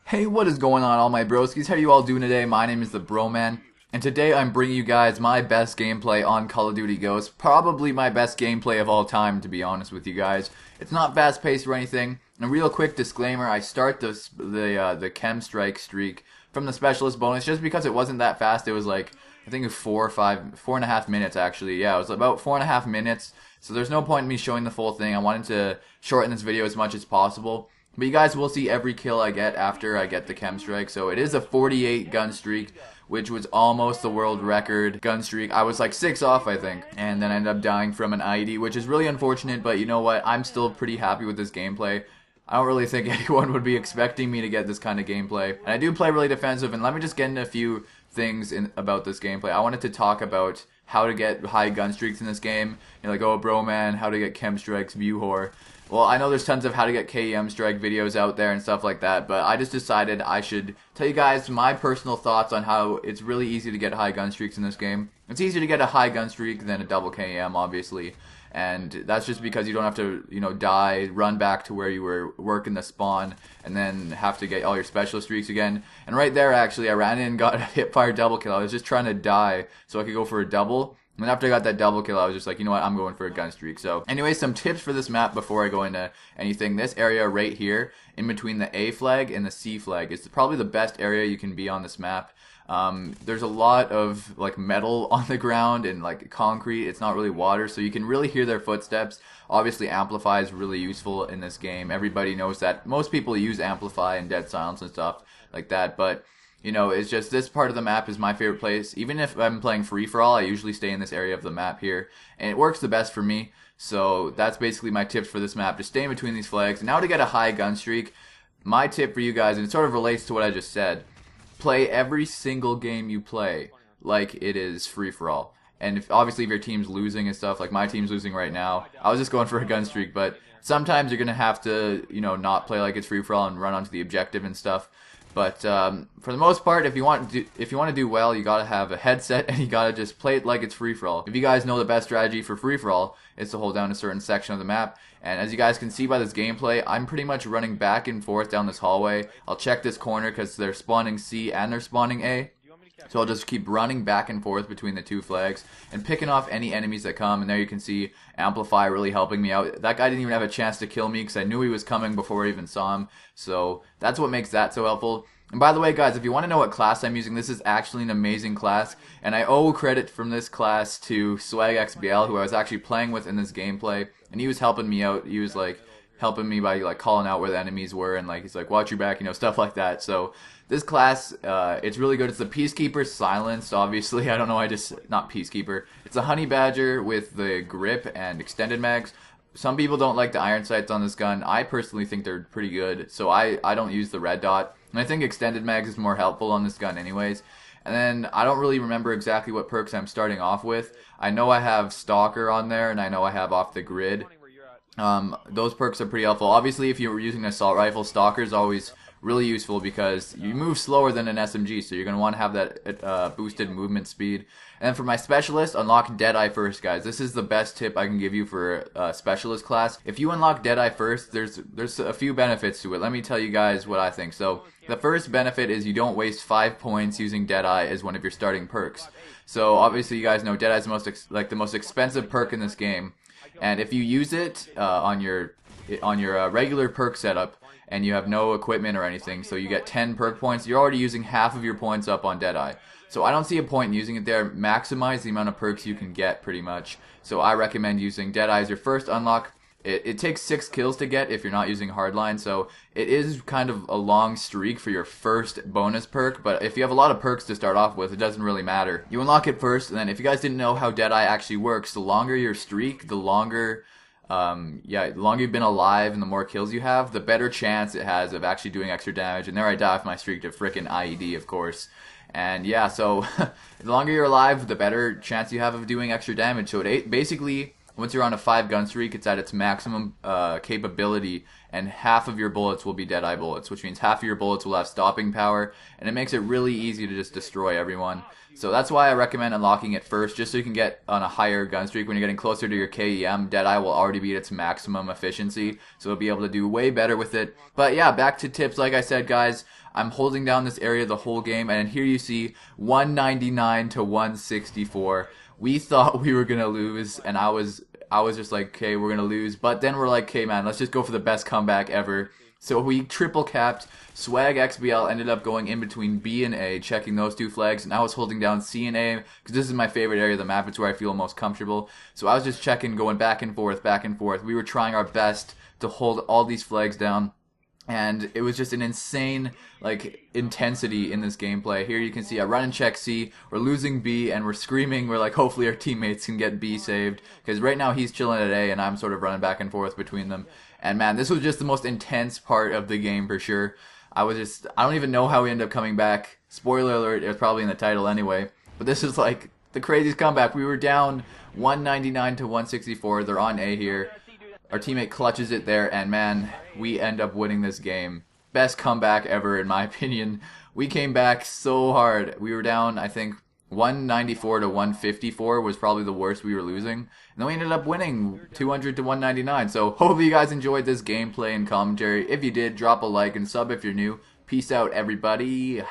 Hey, what is going on, all my broskies? How are you all doing today? My name is the Broman, and today I'm bringing you guys my best gameplay on Call of Duty Ghosts. Probably my best gameplay of all time, to be honest with you guys. It's not fast-paced or anything. And a real quick disclaimer: I start the Chem Strike streak from the Specialist bonus just because it wasn't that fast. It was like I think 4.5 minutes actually. Yeah, it was about 4.5 minutes. So there's no point in me showing the full thing. I wanted to shorten this video as much as possible. But you guys will see every kill I get after I get the Chem Strike. So it is a 48 gun streak, which was almost the world record gun streak. I was like 6 off, I think. And then I ended up dying from an IED, which is really unfortunate. But you know what? I'm still pretty happy with this gameplay. I don't really think anyone would be expecting me to get this kind of gameplay. And I do play really defensive. And let me just get into a few things about this gameplay. I wanted to talk about how to get high gun streaks in this game. You're like, oh, bro, man, how to get Chem Strikes, view whore. Well, I know there's tons of how to get KEM strike videos out there and stuff like that, but I just decided I should tell you guys my personal thoughts on how it's really easy to get high gun streaks in this game. It's easier to get a high gun streak than a double KEM, obviously, and that's just because you don't have to, die, run back to where you were working the spawn, and then have to get all your special streaks again. And right there, actually, I ran in and got a hip-fire double kill. I was just trying to die so I could go for a double. And then after I got that double kill, I was just like, you know what, I'm going for a gun streak. So anyway, some tips for this map before I go into anything. This area right here, in between the A flag and the C flag, is probably the best area you can be on this map. There's a lot of like metal on the ground and like concrete. It's not really water, so you can really hear their footsteps. Obviously, Amplify is really useful in this game. Everybody knows that. Most people use Amplify and Dead Silence and stuff like that, but it's just this part of the map is my favorite place. Even if I'm playing free-for-all, I usually stay in this area of the map here. And it works the best for me. So that's basically my tips for this map. Just stay in between these flags. Now to get a high gun streak, my tip for you guys, and it sort of relates to what I just said, play every single game you play like it is free-for-all. And obviously if your team's losing and stuff, like my team's losing right now, I was just going for a gun streak. But sometimes you're going to have to, not play like it's free-for-all and run onto the objective and stuff. But for the most part, if you want to do well, you gotta have a headset and you gotta just play it like it's free for all. If you guys know the best strategy for free for all is to hold down a certain section of the map, and as you guys can see by this gameplay, I'm pretty much running back and forth down this hallway. I'll check this corner because they're spawning C and they're spawning A. So I'll just keep running back and forth between the two flags and picking off any enemies that come. And there you can see Amplify really helping me out. That guy didn't even have a chance to kill me because I knew he was coming before I even saw him. So that's what makes that so helpful. And by the way, guys, if you want to know what class I'm using, this is actually an amazing class. And I owe credit from this class to SwagXBL, who I was actually playing with in this gameplay. And he was helping me out. He was like helping me by like calling out where the enemies were, and like he's like, watch your back, stuff like that. So this class, it's really good. It's the Peacekeeper silenced, obviously. I don't know, not Peacekeeper. It's a Honey Badger with the grip and extended mags. Some people don't like the iron sights on this gun. I personally think they're pretty good, so I don't use the red dot. And I think extended mags is more helpful on this gun anyways. And then I don't really remember exactly what perks I'm starting off with. I know I have Stalker on there, and I know I have Off the Grid. Those perks are pretty helpful. Obviously, if you were using an assault rifle, Stalker is always really useful because you move slower than an SMG, so you're going to want to have that boosted movement speed. And then for my specialist, unlock Deadeye first, guys. This is the best tip I can give you for a specialist class. If you unlock Deadeye first, there's a few benefits to it. Let me tell you guys what I think. So the first benefit is you don't waste 5 points using Deadeye as one of your starting perks. So obviously you guys know Deadeye is the most expensive perk in this game. And if you use it on your regular perk setup and you have no equipment or anything, so you get 10 perk points, you're already using half of your points up on Deadeye. So I don't see a point in using it there. Maximize the amount of perks you can get, pretty much. So I recommend using Deadeye as your first unlock. It takes 6 kills to get if you're not using Hardline, so it is kind of a long streak for your first bonus perk, but if you have a lot of perks to start off with, it doesn't really matter. You unlock it first, and then if you guys didn't know how Deadeye actually works, the longer your streak, the longer the longer you've been alive and the more kills you have, the better chance it has of actually doing extra damage. And there I die with my streak to frickin' IED, of course. And yeah, so the longer you're alive, the better chance you have of doing extra damage. So it basically Once you're on a 5 gun streak, it's at its maximum capability, and half of your bullets will be Deadeye bullets, which means half of your bullets will have stopping power, and it makes it really easy to just destroy everyone. So that's why I recommend unlocking it first, just so you can get on a higher gun streak. When you're getting closer to your KEM, Deadeye will already be at its maximum efficiency, so you'll be able to do way better with it. But yeah, back to tips. Like I said, guys, I'm holding down this area the whole game, and here you see 199 to 164. We thought we were gonna lose, and I was just like, okay, we're gonna lose. But then we're like, okay, man, let's just go for the best comeback ever. So we triple capped. Swag XBL ended up going in between B and A, checking those two flags, and I was holding down C and A because this is my favorite area of the map. It's where I feel most comfortable. So I was just checking, going back and forth, back and forth. We were trying our best to hold all these flags down. And it was just an insane, like, intensity in this gameplay. Here you can see I run and check C, we're losing B, and we're screaming. We're like, hopefully our teammates can get B saved. Because right now he's chilling at A, and I'm sort of running back and forth between them. And man, this was just the most intense part of the game for sure. I don't even know how we ended up coming back. Spoiler alert, it was probably in the title anyway. But this is like the craziest comeback. We were down 199 to 164. They're on A here. Our teammate clutches it there, and man, we end up winning this game. Best comeback ever, in my opinion. We came back so hard. We were down, I think, 194 to 154 was probably the worst we were losing. And then we ended up winning 200 to 199. So hopefully you guys enjoyed this gameplay and commentary. If you did, drop a like and sub if you're new. Peace out, everybody.